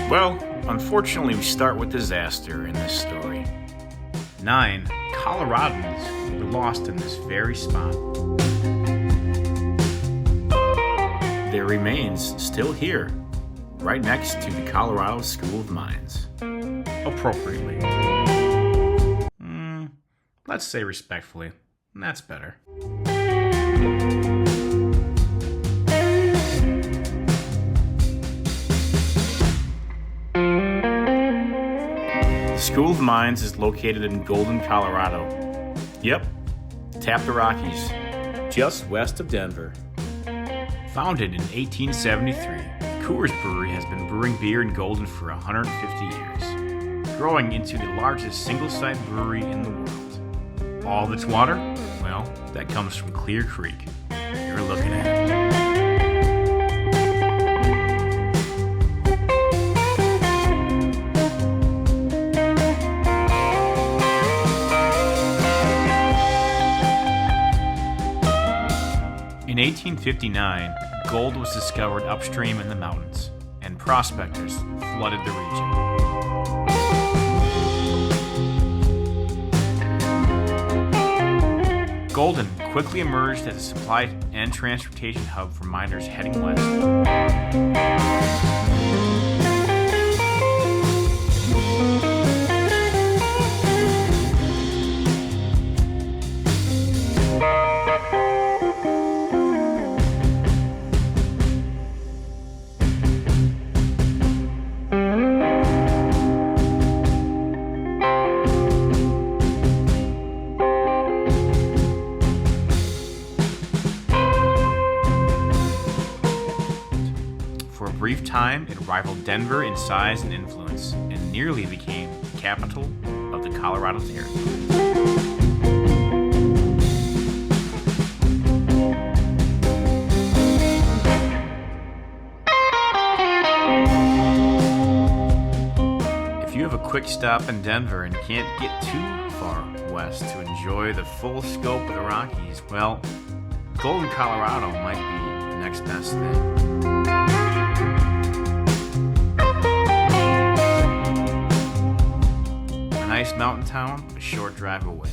Well, unfortunately, we start with disaster in this story. 9 Coloradans were lost in this very spot. Their remains still here, right next to the Colorado School of Mines. Appropriately. Let's say respectfully. That's better. The School of Mines is located in Golden, Colorado. Yep, tap the Rockies, just west of Denver. Founded in 1873, Coors Brewery has been brewing beer in Golden for 150 years, growing into the largest single-site brewery in the world. All of its water? Well, that comes from Clear Creek. You're looking at it. In 1859, gold was discovered upstream in the mountains, and prospectors flooded the region. Golden quickly emerged as a supply and transportation hub for miners heading west. For a brief time, it rivaled Denver in size and influence, and nearly became the capital of the Colorado Territory. If you have a quick stop in Denver and can't get too far west to enjoy the full scope of the Rockies, well, Golden, Colorado might be the next best thing. A nice mountain town a short drive away.